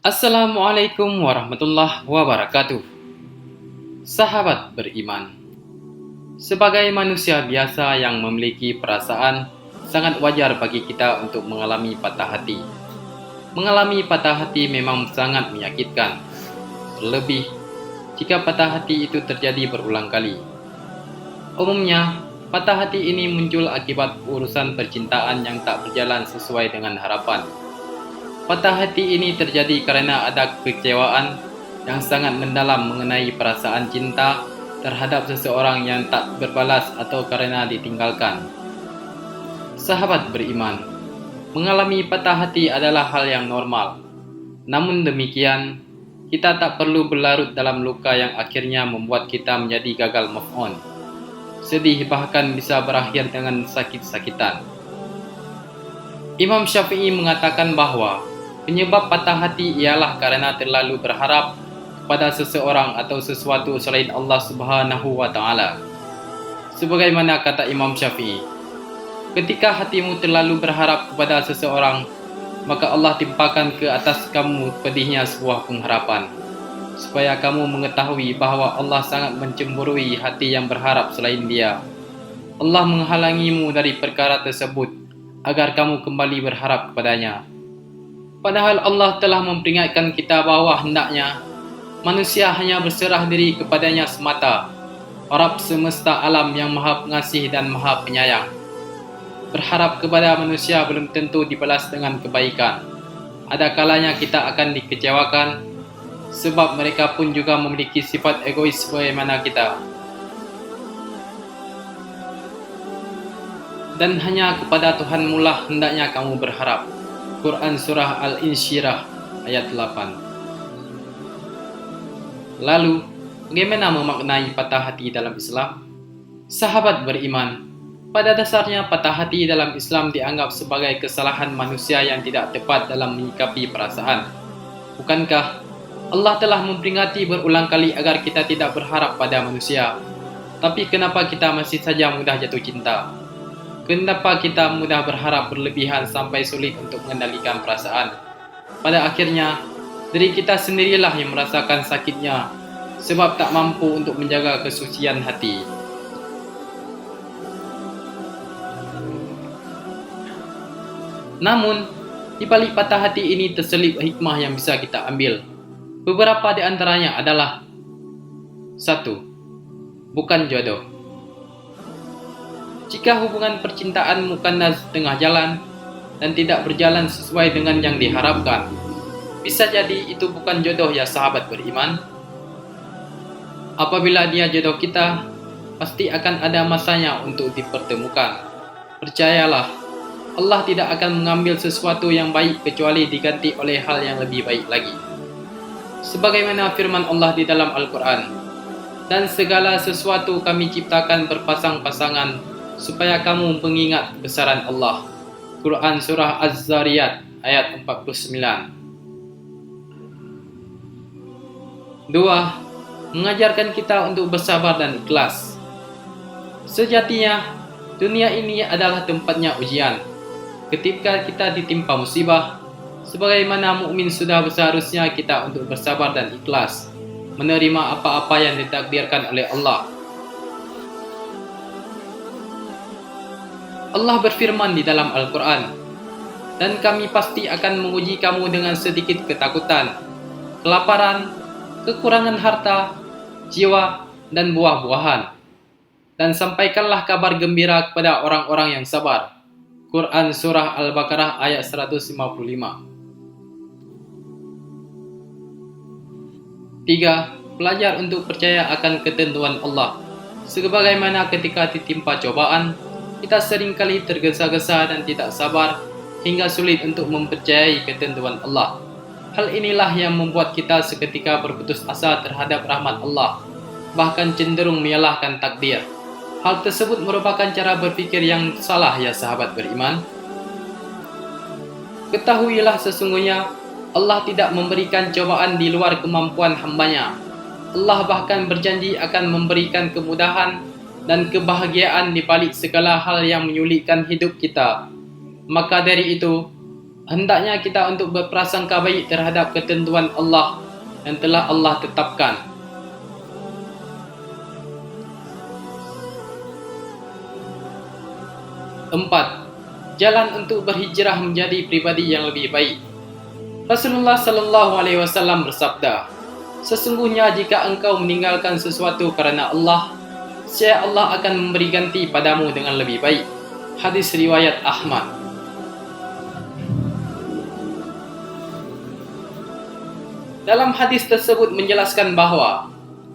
Assalamualaikum warahmatullahi wabarakatuh. Sahabat beriman, sebagai manusia biasa yang memiliki perasaan, sangat wajar bagi kita untuk mengalami patah hati. Mengalami patah hati memang sangat menyakitkan, terlebih jika patah hati itu terjadi berulang kali. Umumnya, patah hati ini muncul akibat urusan percintaan yang tak berjalan sesuai dengan harapan. Patah hati ini terjadi karena ada kekecewaan yang sangat mendalam mengenai perasaan cinta terhadap seseorang yang tak berbalas atau karena ditinggalkan. Sahabat beriman, mengalami patah hati adalah hal yang normal. Namun demikian, kita tak perlu berlarut dalam luka yang akhirnya membuat kita menjadi gagal move on. Sedih bahkan bisa berakhir dengan sakit-sakitan. Imam Syafi'i mengatakan bahwa penyebab patah hati ialah karena terlalu berharap kepada seseorang atau sesuatu selain Allah Subhanahu wa taala. Sebagaimana kata Imam Syafi'i, ketika hatimu terlalu berharap kepada seseorang, maka Allah timpakan ke atas kamu pedihnya sebuah pengharapan, supaya kamu mengetahui bahwa Allah sangat mencemburui hati yang berharap selain Dia. Allah menghalangimu dari perkara tersebut agar kamu kembali berharap kepadanya. Padahal Allah telah memperingatkan kita bahwa hendaknya manusia hanya berserah diri kepadanya semata, Rabb semesta alam yang maha pengasih dan maha penyayang. Berharap kepada manusia belum tentu dibalas dengan kebaikan. Ada kalanya kita akan dikecewakan, sebab mereka pun juga memiliki sifat egois sebagaimana kita. Dan hanya kepada Tuhanmu lah hendaknya kamu berharap. Quran Surah Al-Insyirah ayat 8. Lalu, bagaimana memaknai patah hati dalam Islam? Sahabat beriman, pada dasarnya patah hati dalam Islam dianggap sebagai kesalahan manusia yang tidak tepat dalam menyikapi perasaan. Bukankah Allah telah memperingati berulang kali agar kita tidak berharap pada manusia? Tapi kenapa kita masih saja mudah jatuh cinta? Kenapa kita mudah berharap berlebihan sampai sulit untuk mengendalikan perasaan? Pada akhirnya, diri kita sendirilah yang merasakan sakitnya sebab tak mampu untuk menjaga kesucian hati. Namun, di balik patah hati ini terselip hikmah yang bisa kita ambil. Beberapa di antaranya adalah: 1. Bukan jodoh. Jika hubungan percintaanmu kandas tengah jalan dan tidak berjalan sesuai dengan yang diharapkan, bisa jadi itu bukan jodoh ya sahabat beriman. Apabila dia jodoh kita, pasti akan ada masanya untuk dipertemukan. Percayalah, Allah tidak akan mengambil sesuatu yang baik kecuali diganti oleh hal yang lebih baik lagi. Sebagaimana firman Allah di dalam Al-Quran, dan segala sesuatu kami ciptakan berpasang-pasangan supaya kamu mengingat kebesaran Allah. Quran Surah Az-Zariyat ayat 49. 2. Mengajarkan kita untuk bersabar dan ikhlas. Sejatinya, dunia ini adalah tempatnya ujian. Ketika kita ditimpa musibah, sebagaimana mukmin sudah seharusnya kita untuk bersabar dan ikhlas, menerima apa-apa yang ditakdirkan oleh Allah. Allah berfirman di dalam Al-Quran, dan kami pasti akan menguji kamu dengan sedikit ketakutan, kelaparan, kekurangan harta, jiwa, dan buah-buahan. Dan sampaikanlah kabar gembira kepada orang-orang yang sabar. Quran Surah Al-Baqarah ayat 155. 3. Belajar untuk percaya akan ketentuan Allah. Sebagaimana ketika ditimpa cobaan, kita seringkali tergesa-gesa dan tidak sabar hingga sulit untuk mempercayai ketentuan Allah. Hal inilah yang membuat kita seketika berputus asa terhadap rahmat Allah, bahkan cenderung menyalahkan takdir. Hal tersebut merupakan cara berpikir yang salah ya sahabat beriman. Ketahuilah sesungguhnya Allah tidak memberikan cobaan di luar kemampuan hambanya. Allah bahkan berjanji akan memberikan kemudahan dan kebahagiaan di balik segala hal yang menyulitkan hidup kita. Maka dari itu, Hendaknya kita untuk berprasangka baik terhadap ketentuan Allah yang telah Allah tetapkan. 4. Jalan untuk berhijrah menjadi pribadi yang lebih baik. Rasulullah sallallahu alaihi wasallam bersabda, "Sesungguhnya jika engkau meninggalkan sesuatu karena Allah, niscaya Allah akan memberi ganti padamu dengan lebih baik." Hadis riwayat Ahmad. Dalam hadis tersebut menjelaskan bahwa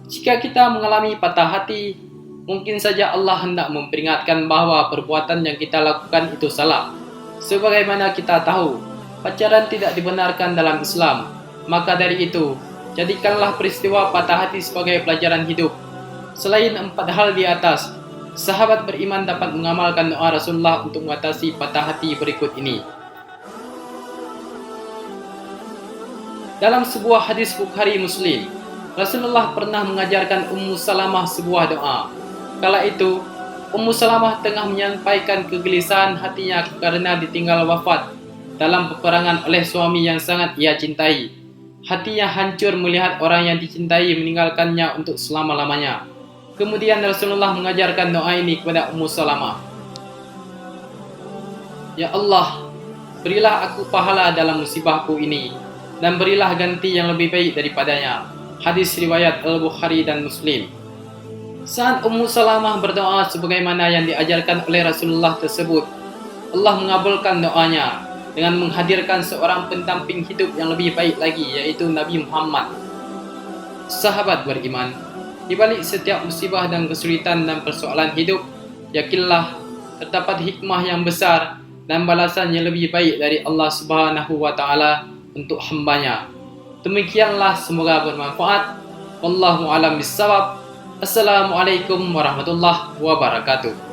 jika kita mengalami patah hati, mungkin saja Allah hendak memperingatkan bahwa perbuatan yang kita lakukan itu salah. Sebagaimana kita tahu, pacaran tidak dibenarkan dalam Islam. Maka dari itu, jadikanlah peristiwa patah hati sebagai pelajaran hidup. Selain 4 hal di atas, sahabat beriman dapat mengamalkan doa Rasulullah untuk mengatasi patah hati berikut ini. Dalam sebuah hadis Bukhari Muslim, Rasulullah pernah mengajarkan Ummu Salamah sebuah doa. Kala itu, Ummu Salamah tengah menyampaikan kegelisahan hatinya karena ditinggal wafat dalam peperangan oleh suami yang sangat ia cintai. Hatinya hancur melihat orang yang dicintai meninggalkannya untuk selama-lamanya. Kemudian Rasulullah mengajarkan doa ini kepada Ummu Salamah. "Ya Allah, berilah aku pahala dalam musibahku ini, dan berilah ganti yang lebih baik daripadanya." Hadis riwayat Al-Bukhari dan Muslim. Saat Ummu Salamah berdoa sebagaimana yang diajarkan oleh Rasulullah tersebut, Allah mengabulkan doanya dengan menghadirkan seorang pendamping hidup yang lebih baik lagi, yaitu Nabi Muhammad. Sahabat beriman, di balik setiap musibah dan kesulitan dan persoalan hidup, yakinlah terdapat hikmah yang besar dan balasan yang lebih baik dari Allah Subhanahu wa taala untuk hambanya. Demikianlah, semoga bermanfaat. Wallahu a'lam bishawab. Assalamualaikum warahmatullahi wabarakatuh.